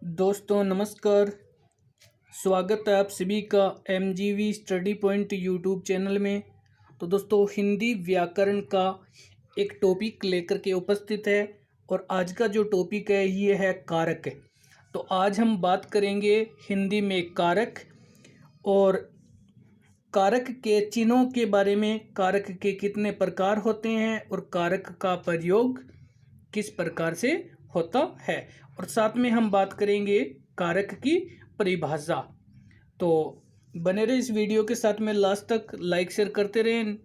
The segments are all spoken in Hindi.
दोस्तों नमस्कार। स्वागत है आप सभी का एमजीवी स्टडी पॉइंट यूट्यूब चैनल में। तो दोस्तों हिंदी व्याकरण का एक टॉपिक लेकर के उपस्थित है और आज का जो टॉपिक है ये है कारक। तो आज हम बात करेंगे हिंदी में कारक और कारक के चिन्हों के बारे में। कारक के कितने प्रकार होते हैं और कारक का प्रयोग किस प्रकार से होता है, और साथ में हम बात करेंगे कारक की परिभाषा। तो बने रहे इस वीडियो के साथ में लास्ट तक, लाइक शेयर करते रहें।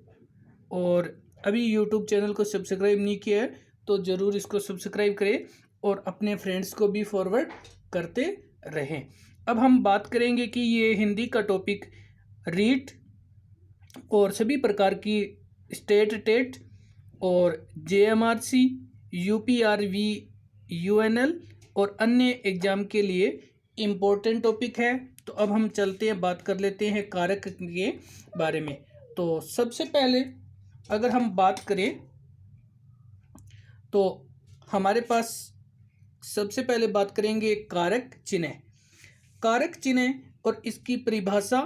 और अभी यूट्यूब चैनल को सब्सक्राइब नहीं किया है तो ज़रूर इसको सब्सक्राइब करें और अपने फ्रेंड्स को भी फॉरवर्ड करते रहें। अब हम बात करेंगे कि ये हिंदी का टॉपिक रीट और सभी प्रकार की स्टेट टेट और जेएमआरसी, यूपीआरवी, यूएनएल और अन्य एग्जाम के लिए इम्पोर्टेंट टॉपिक है। तो अब हम चलते हैं, बात कर लेते हैं कारक के बारे में। तो सबसे पहले अगर हम बात करें तो हमारे पास सबसे पहले बात करेंगे कारक चिन्ह। कारक चिन्ह और इसकी परिभाषा,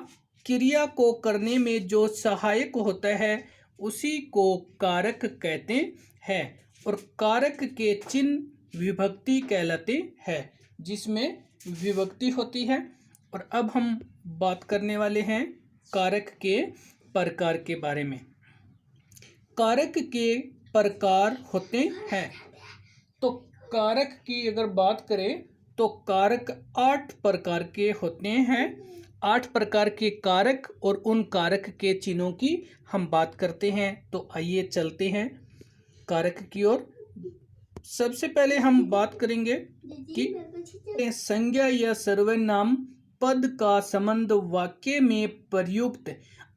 क्रिया को करने में जो सहायक होता है उसी को कारक कहते हैं। और कारक के चिन्ह विभक्ति कहलाते हैं, जिसमें विभक्ति होती है। और अब हम बात करने वाले हैं कारक के प्रकार के बारे में। कारक के प्रकार होते हैं। तो कारक की अगर बात करें तो कारक 8 प्रकार के होते हैं। 8 प्रकार के कारक और उन कारक के चिन्हों की हम बात करते हैं। तो आइए चलते हैं कारक की ओर। सबसे पहले हम बात करेंगे कि संज्ञा या सर्वनाम पद का संबंध वाक्य में प्रयुक्त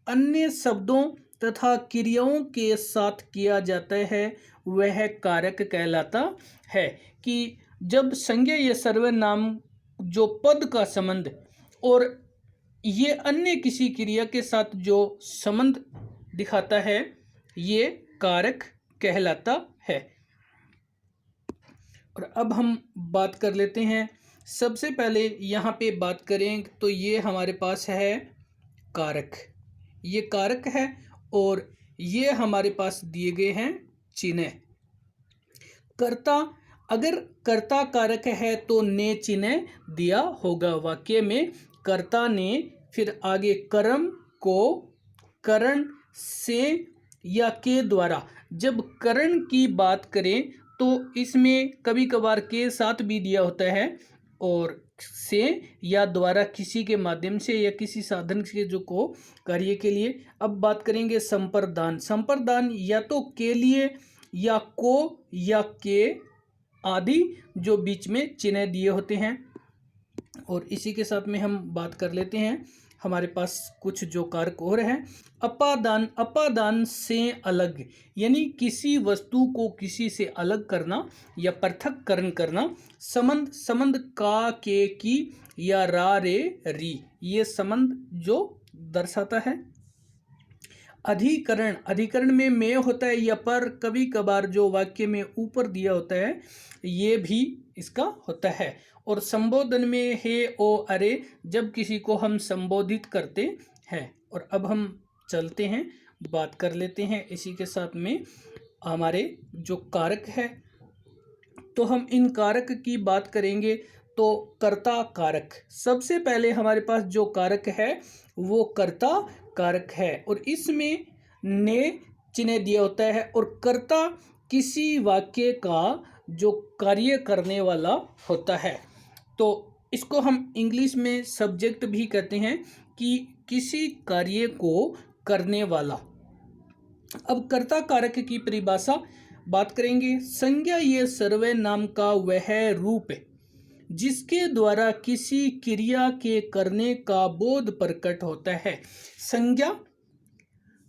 अन्य शब्दों तथा क्रियाओं के साथ किया जाता है, वह कारक कहलाता है। कि जब संज्ञा या सर्वनाम जो पद का संबंध और ये अन्य किसी क्रिया के साथ जो संबंध दिखाता है, ये कारक कहलाता है। और अब हम बात कर लेते हैं। सबसे पहले यहाँ पे बात करें तो ये हमारे पास है कारक, ये कारक है और ये हमारे पास दिए गए हैं चिन्ह। कर्ता, अगर कर्ता कारक है तो ने चिन्ह दिया होगा वाक्य में। कर्ता ने, फिर आगे कर्म को, करण से या के द्वारा। जब करण की बात करें तो इसमें कभी कभार के साथ भी दिया होता है, और से या द्वारा, किसी के माध्यम से या किसी साधन के जो को कार्य के लिए। अब बात करेंगे संप्रदान। संप्रदान या तो के लिए या को या के आदि जो बीच में चिन्ह दिए होते हैं। और इसी के साथ में हम बात कर लेते हैं, हमारे पास कुछ जो कारक और हैं। अपादान, अपादान से अलग, यानी किसी वस्तु को किसी से अलग करना या पृथक्करण करना। संबंध, संबंध का, के, की या रा, रे, री, ये संबंध जो दर्शाता है। अधिकरण, अधिकरण में होता है या पर, कभी कभार जो वाक्य में ऊपर दिया होता है ये भी इसका होता है। और संबोधन में हे, ओ, अरे, जब किसी को हम संबोधित करते हैं। और अब हम चलते हैं, बात कर लेते हैं इसी के साथ में हमारे जो कारक है। तो हम इन कारक की बात करेंगे। तो कर्ता कारक, सबसे पहले हमारे पास जो कारक है वो कर्ता कारक है और इसमें ने चिन्ह दिया होता है। और कर्ता किसी वाक्य का जो कार्य करने वाला होता है, तो इसको हम इंग्लिश में सब्जेक्ट भी कहते हैं, कि किसी कार्य को करने वाला। अब कर्ता कारक की परिभाषा बात करेंगे। संज्ञा ये सर्वनाम का वह रूप जिसके द्वारा किसी क्रिया के करने का बोध प्रकट होता है। संज्ञा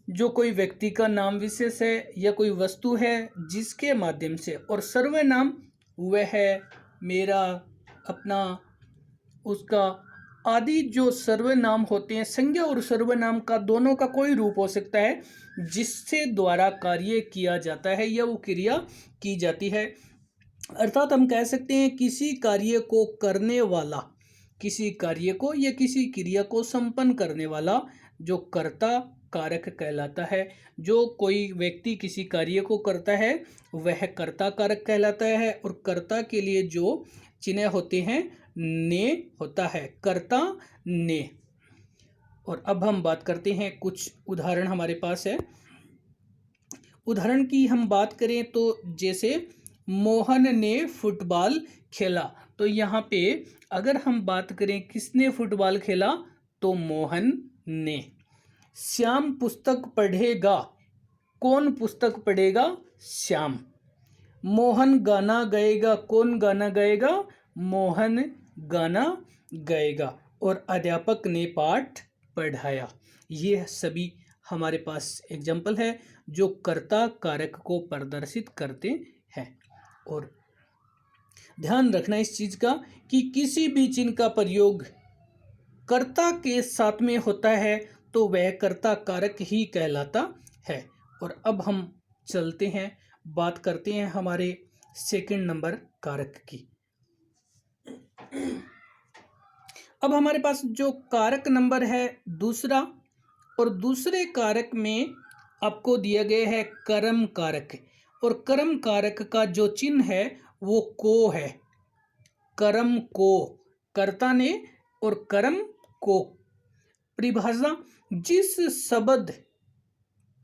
जो कोई व्यक्ति का नाम विशेष है या कोई वस्तु है जिसके माध्यम से, और सर्वनाम वह है, मेरा, अपना, उसका आदि जो सर्वनाम होते हैं। संज्ञा और सर्वनाम का दोनों का कोई रूप हो सकता है जिससे द्वारा कार्य किया जाता है या वो क्रिया की जाती है। अर्थात हम कह सकते हैं किसी कार्य को करने वाला, किसी कार्य को या किसी क्रिया को संपन्न करने वाला जो कर्ता कारक कहलाता है। जो कोई व्यक्ति किसी कार्य को करता है वह कर्ता कारक कहलाता है, और कर्ता के लिए जो चिन्ह होते हैं ने होता है, कर्ता ने। और अब हम बात करते हैं, कुछ उदाहरण हमारे पास है। उदाहरण की हम बात करें तो जैसे मोहन ने फुटबॉल खेला, तो यहाँ पे अगर हम बात करें किसने फुटबॉल खेला तो मोहन ने। श्याम पुस्तक पढ़ेगा, कौन पुस्तक पढ़ेगा, श्याम। मोहन गाना गाएगा, कौन गाना गाएगा, मोहन गाना गाएगा। और अध्यापक ने पाठ पढ़ाया। ये सभी हमारे पास एग्जाम्पल है जो कर्ता कारक को प्रदर्शित करते हैं। और ध्यान रखना इस चीज का कि किसी भी चिन्ह का प्रयोग कर्ता के साथ में होता है तो वह कर्ता कारक ही कहलाता है। और अब हम चलते हैं, बात करते हैं हमारे सेकंड नंबर कारक की। अब हमारे पास जो कारक नंबर है दूसरा, और दूसरे कारक में आपको दिया गया है कर्म कारक, और कर्म कारक का जो चिन्ह है वो को है। कर्म को, कर्ता ने और कर्म को। परिभाषा, जिस शब्द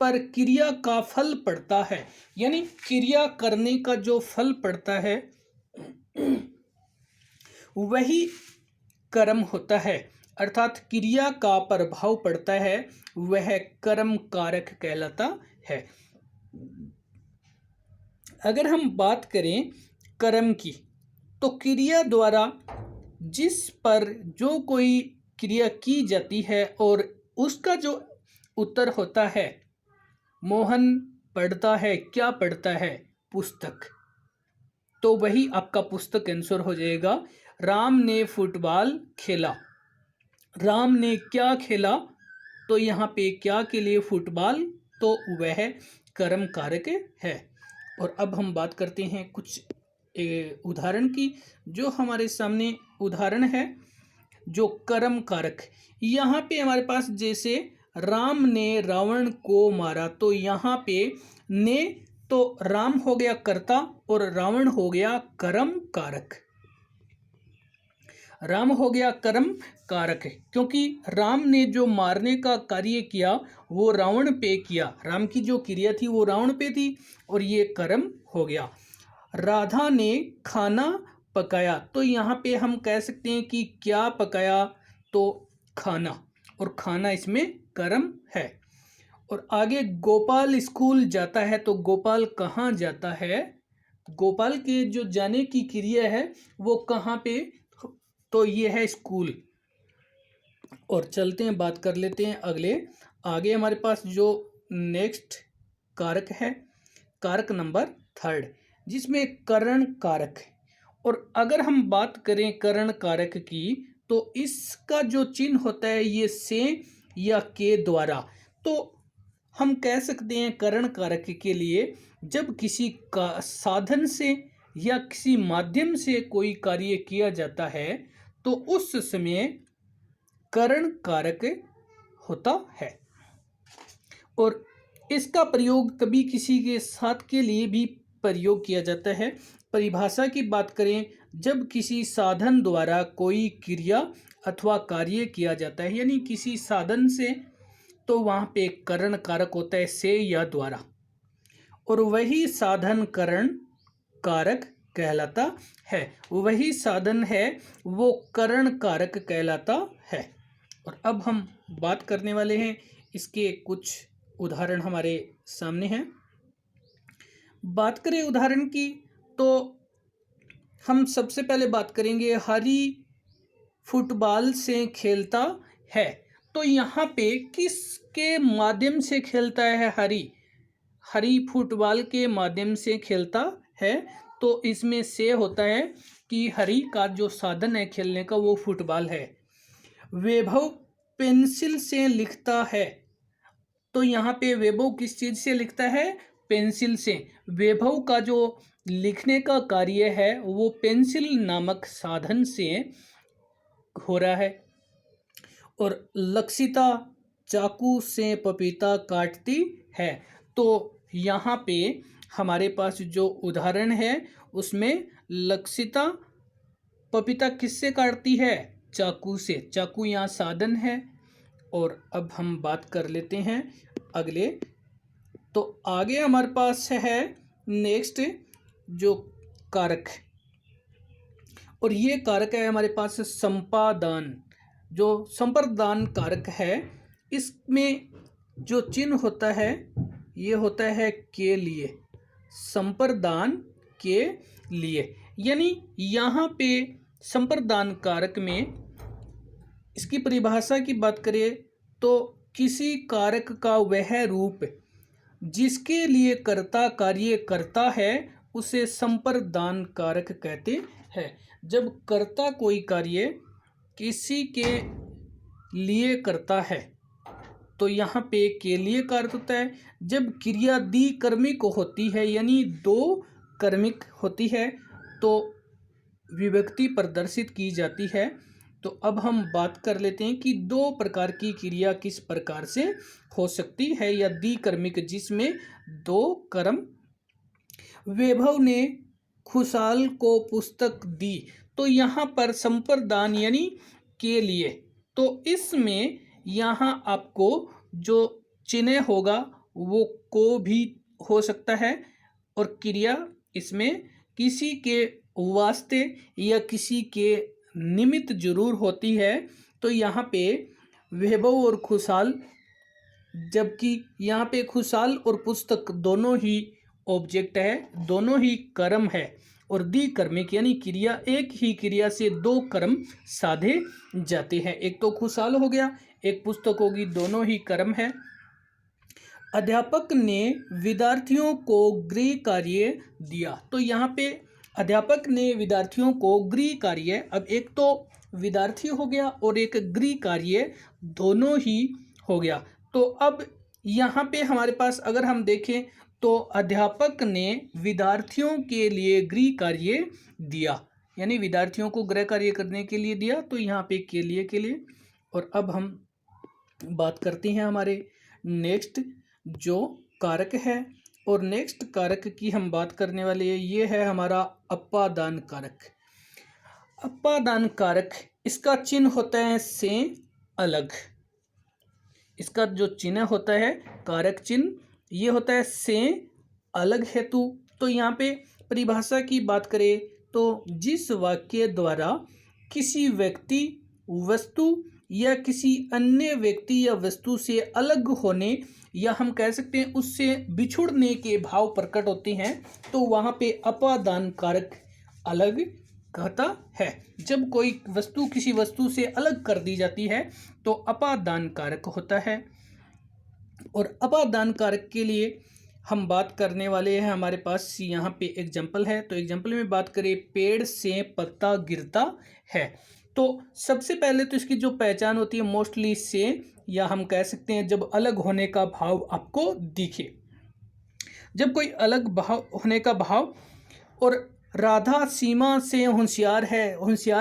पर क्रिया का फल पड़ता है, यानी क्रिया करने का जो फल पड़ता है वही कर्म होता है, अर्थात क्रिया का प्रभाव पड़ता है वह कर्म कारक कहलाता है। अगर हम बात करें कर्म की, तो क्रिया द्वारा जिस पर जो कोई क्रिया की जाती है और उसका जो उत्तर होता है, मोहन पढ़ता है, क्या पढ़ता है, पुस्तक, तो वही आपका पुस्तक आंसर हो जाएगा। राम ने फुटबॉल खेला, राम ने क्या खेला, तो यहाँ पे क्या के लिए फुटबॉल, तो वह कर्म कारक है। और अब हम बात करते हैं कुछ उदाहरण की। जो हमारे सामने उदाहरण है जो कर्म कारक, यहाँ पे हमारे पास जैसे राम ने रावण को मारा, तो यहाँ पे ने तो राम हो गया कर्ता और रावण हो गया कर्म कारक। राम हो गया कर्म कारक है क्योंकि राम ने जो मारने का कार्य किया वो रावण पे किया, राम की जो क्रिया थी वो रावण पे थी और ये कर्म हो गया। राधा ने खाना पकाया, तो यहाँ पे हम कह सकते हैं कि क्या पकाया, तो खाना, और खाना इसमें कर्म है। और आगे गोपाल स्कूल जाता है, तो गोपाल कहाँ जाता है, गोपाल के जो जाने की क्रिया है वो कहाँ पे, तो ये है स्कूल। और चलते हैं, बात कर लेते हैं अगले। आगे हमारे पास जो नेक्स्ट कारक है, कारक नंबर थर्ड, जिसमें करण कारक है। और अगर हम बात करें करण कारक की, तो इसका जो चिन्ह होता है ये से या के द्वारा, तो हम कह सकते हैं करण कारक के लिए जब किसी का साधन से या किसी माध्यम से कोई कार्य किया जाता है तो उस समय करण कारक होता है। और इसका प्रयोग कभी किसी के साथ के लिए भी प्रयोग किया जाता है। परिभाषा की बात करें, जब किसी साधन द्वारा कोई क्रिया अथवा कार्य किया जाता है, यानी किसी साधन से, तो वहाँ पे करण कारक होता है से या द्वारा, और वही साधन करण कारक कहलाता है, वही साधन है वो करण कारक कहलाता है। और अब हम बात करने वाले हैं, इसके कुछ उदाहरण हमारे सामने हैं। बात करें उदाहरण की, तो हम सबसे पहले बात करेंगे हरी फुटबॉल से खेलता है, तो यहाँ पे किसके माध्यम से खेलता है, हरी फुटबॉल के माध्यम से खेलता है, तो इसमें से होता है कि हरी का जो साधन है खेलने का वो फुटबॉल है। वैभव पेंसिल से लिखता है, तो यहाँ पे वैभव किस चीज से लिखता है, पेंसिल से। वैभव का जो लिखने का कार्य है वो पेंसिल नामक साधन से हो रहा है। और लक्षिता चाकू से पपीता काटती है। तो यहाँ पे हमारे पास जो उदाहरण है उसमें लक्षिता पपीता किससे काटती है? चाकू से। चाकू यहाँ साधन है। और अब हम बात कर लेते हैं अगले। तो आगे हमारे पास है नेक्स्ट जो कारक, और ये कारक है हमारे पास संपादान। जो संप्रदान कारक है इसमें जो चिन्ह होता है ये होता है के लिए, संप्रदान के लिए। यानी यहाँ पे संप्रदान कारक में इसकी परिभाषा की बात करें तो किसी कारक का वह रूप जिसके लिए कर्ता कार्य करता है उसे संप्रदान कारक कहते हैं। जब कर्ता कोई कार्य किसी के लिए करता है तो यहाँ पे के लिए का अर्थ होता है। जब क्रिया द्विकर्मिक होती है यानी दो कर्मिक होती है तो विभक्ति प्रदर्शित की जाती है। तो अब हम बात कर लेते हैं कि दो प्रकार की क्रिया किस प्रकार से हो सकती है या द्विकर्मिक जिसमें दो कर्म। वैभव ने खुशाल को पुस्तक दी, तो यहाँ पर संप्रदान यानी के लिए। तो इसमें यहाँ आपको जो चिन्ह होगा वो को भी हो सकता है और क्रिया इसमें किसी के वास्ते या किसी के निमित्त जरूर होती है। तो यहाँ पे वैभव और खुशाल, जबकि यहाँ पे खुशाल और पुस्तक दोनों ही ऑब्जेक्ट है, दोनों ही कर्म है। और द्विकर्मिक यानी क्रिया एक ही क्रिया से दो कर्म साधे जाते हैं। एक तो खुशाल हो गया, एक पुस्तक होगी, दोनों ही कर्म है। अध्यापक ने विद्यार्थियों को गृह कार्य दिया, तो यहाँ पे अध्यापक ने विद्यार्थियों को गृह कार्य, अब एक तो विद्यार्थी हो गया और एक गृह कार्य, दोनों ही हो गया। तो अब यहाँ पे हमारे पास अगर हम देखें तो अध्यापक ने विद्यार्थियों के लिए गृह कार्य दिया, यानी विद्यार्थियों को गृह कार्य करने के लिए दिया, तो यहाँ पे के लिए। और अब हम बात करते हैं हमारे नेक्स्ट जो कारक है, और नेक्स्ट कारक की हम बात करने वाले हैं ये है हमारा अपादान कारक। अपादान कारक इसका चिन्ह होता है से अलग। इसका जो चिन्ह होता है कारक चिन्ह ये होता है से अलग हेतु। तो यहाँ पे परिभाषा की बात करें तो जिस वाक्य द्वारा किसी व्यक्ति वस्तु या किसी अन्य व्यक्ति या वस्तु से अलग होने या हम कह सकते हैं उससे बिछुड़ने के भाव प्रकट होते हैं तो वहाँ पे अपादान कारक अलग कहता है। जब कोई वस्तु किसी वस्तु से अलग कर दी जाती है तो अपादान कारक होता है। और अपादान कारक के लिए हम बात करने वाले हैं, हमारे पास यहाँ पे एग्जाम्पल है। तो एग्जाम्पल में बात करें, पेड़ से पत्ता गिरता है, तो सबसे पहले तो इसकी जो पहचान होती है मोस्टली से, या हम कह सकते हैं जब अलग होने का भाव आपको दिखे, जब कोई अलग भाव होने का भाव। और राधा सीमा से होशियार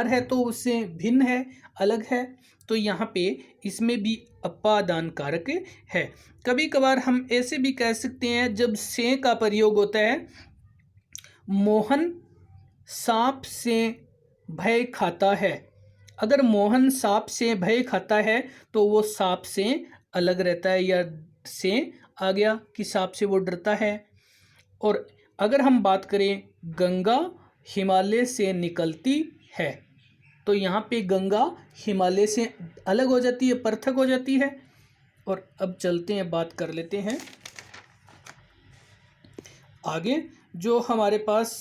है तो उससे भिन्न है, अलग है, तो यहाँ पे इसमें भी अपादान कारक है। कभी कभार हम ऐसे भी कह सकते हैं जब से का प्रयोग होता है, मोहन सांप से भय खाता है। अगर मोहन सांप से भय खाता है तो वो सांप से अलग रहता है, या से आ गया कि सांप से वो डरता है। और अगर हम बात करें गंगा हिमालय से निकलती है, तो यहाँ पे गंगा हिमालय से अलग हो जाती है, पृथक हो जाती है। और अब चलते हैं, बात कर लेते हैं आगे जो हमारे पास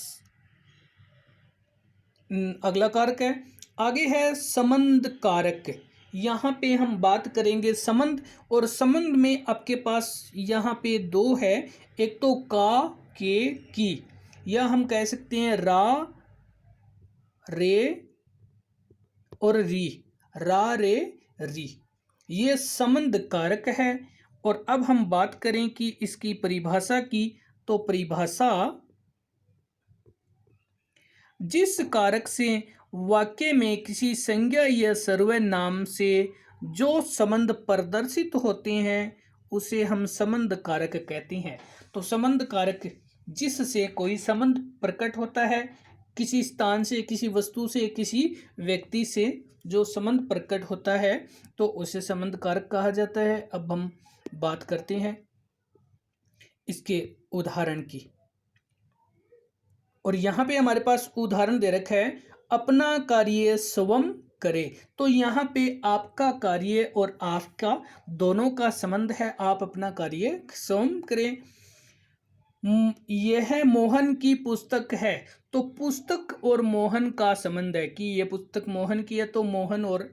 अगला कारक है। आगे है संबंध कारक। यहाँ पे हम बात करेंगे संबंध, और संबंध में आपके पास यहाँ पे दो है, एक तो का के की, या हम कह सकते हैं रा रे और री, रा रे री, ये संबंध कारक है। और अब हम बात करें कि इसकी परिभाषा की, तो परिभाषा जिस कारक से वाक्य में किसी संज्ञा या सर्वनाम से जो संबंध प्रदर्शित होते हैं उसे हम संबंध कारक कहते हैं। तो संबंध कारक जिससे कोई संबंध प्रकट होता है, किसी स्थान से, किसी वस्तु से, किसी व्यक्ति से जो संबंध प्रकट होता है तो उसे संबंध कारक कहा जाता है। अब हम बात करते हैं इसके उदाहरण की, और यहाँ पे हमारे पास उदाहरण दे रखा है, अपना कार्य स्वयं करे। तो यहाँ पे आपका कार्य और आपका दोनों का संबंध है, आप अपना कार्य स्वयं करें। यह मोहन की पुस्तक है, तो पुस्तक और मोहन का संबंध है कि यह पुस्तक मोहन की है, तो मोहन और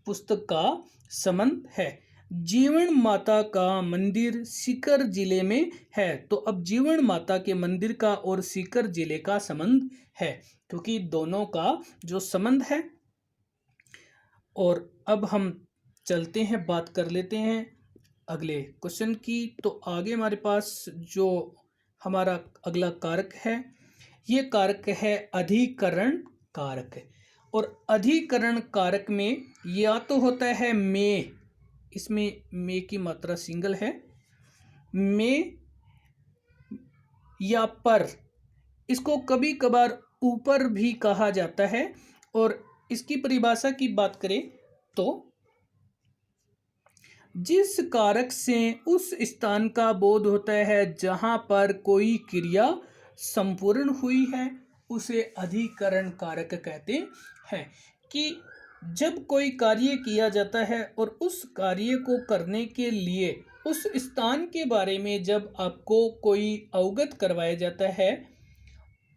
पुस्तक का संबंध है। जीवन माता का मंदिर सीकर जिले में है, तो अब जीवन माता के मंदिर का और सीकर जिले का संबंध है, क्योंकि दोनों का जो संबंध है। और अब हम चलते हैं, बात कर लेते हैं अगले क्वेश्चन की। तो आगे हमारे पास जो हमारा अगला कारक है, ये कारक है अधिकरण कारक। और अधिकरण कारक में या तो होता है में, इसमें में की मात्रा सिंगल है, में या पर, इसको कभी कभार ऊपर भी कहा जाता है। और इसकी परिभाषा की बात करें तो जिस कारक से उस स्थान का बोध होता है जहाँ पर कोई क्रिया संपूर्ण हुई है उसे अधिकरण कारक कहते हैं। कि जब कोई कार्य किया जाता है और उस कार्य को करने के लिए उस स्थान के बारे में जब आपको कोई अवगत करवाया जाता है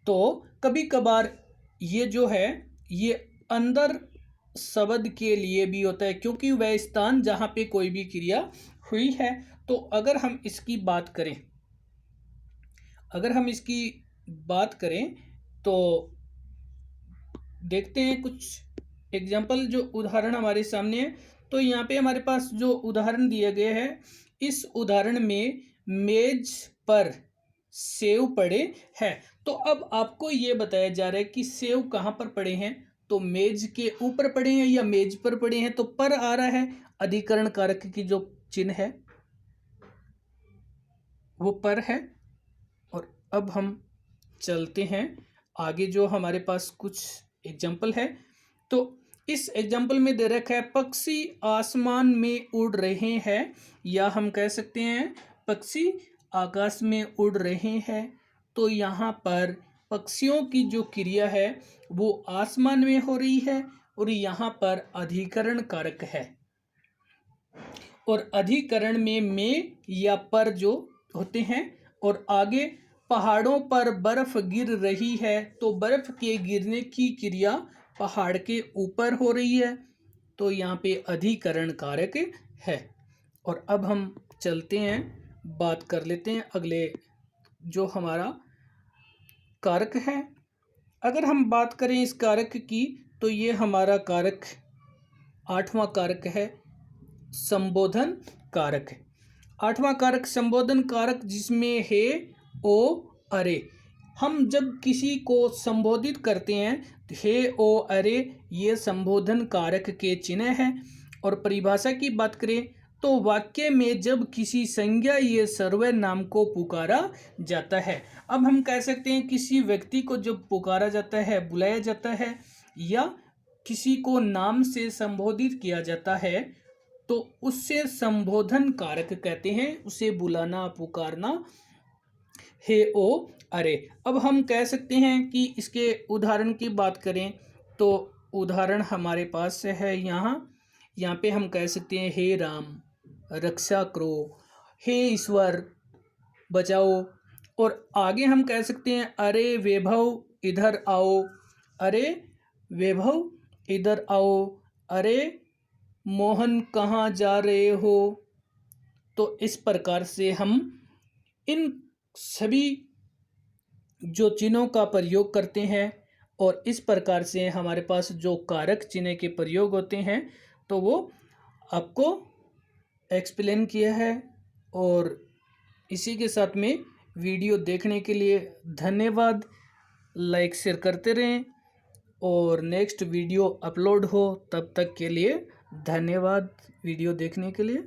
तो कभी कभार ये जो है ये अंदर शब्द के लिए भी होता है, क्योंकि वह स्थान जहाँ पे कोई भी क्रिया हुई है। तो अगर हम इसकी बात करें तो देखते हैं कुछ एग्जाम्पल, जो उदाहरण हमारे सामने है। तो यहाँ पे हमारे पास जो उदाहरण दिया गया है, इस उदाहरण में मेज पर सेव पड़े हैं। तो अब आपको ये बताया जा रहा है कि सेव कहाँ पर पड़े हैं, तो मेज के ऊपर पड़े हैं या मेज पर पड़े हैं, तो पर आ रहा है। अधिकरण कारक की जो चिन्ह है वो पर है। और अब हम चलते हैं आगे, जो हमारे पास कुछ एग्जाम्पल है। तो इस एग्जाम्पल में दे रखा है पक्षी आसमान में उड़ रहे हैं, या हम कह सकते हैं पक्षी आकाश में उड़ रहे हैं। तो यहाँ पर पक्षियों की जो क्रिया है वो आसमान में हो रही है, और यहाँ पर अधिकरण कारक है। और अधिकरण में या पर जो होते हैं। और आगे पहाड़ों पर बर्फ गिर रही है, तो बर्फ के गिरने की क्रिया पहाड़ के ऊपर हो रही है, तो यहाँ पे अधिकरण कारक है। और अब हम चलते हैं, बात कर लेते हैं अगले जो हमारा कारक है। अगर हम बात करें इस कारक की, तो ये हमारा कारक 8वां कारक है, संबोधन कारक। 8वां कारक संबोधन कारक, जिसमें हे ओ अरे। हम जब किसी को संबोधित करते हैं तो हे ओ अरे ये संबोधन कारक के चिन्ह है। और परिभाषा की बात करें तो वाक्य में जब किसी संज्ञा या सर्वनाम को पुकारा जाता है। अब हम कह सकते हैं किसी व्यक्ति को जब पुकारा जाता है, बुलाया जाता है, या किसी को नाम से संबोधित किया जाता है, तो उससे संबोधन कारक कहते हैं, उसे बुलाना, पुकारना, हे ओ अरे। अब हम कह सकते हैं कि इसके उदाहरण की बात करें तो उदाहरण हमारे पास है यहाँ पे हम कह सकते हैं हे राम रक्षा करो, हे ईश्वर बचाओ। और आगे हम कह सकते हैं अरे वैभव इधर आओ, अरे वैभव इधर आओ, अरे मोहन कहाँ जा रहे हो। तो इस प्रकार से हम इन सभी जो चिन्हों का प्रयोग करते हैं, और इस प्रकार से हमारे पास जो कारक चिन्ह के प्रयोग होते हैं तो वो आपको एक्सप्लेन किया है। और इसी के साथ में वीडियो देखने के लिए धन्यवाद। लाइक शेयर करते रहें। और नेक्स्ट वीडियो अपलोड हो, तब तक के लिए धन्यवाद वीडियो देखने के लिए।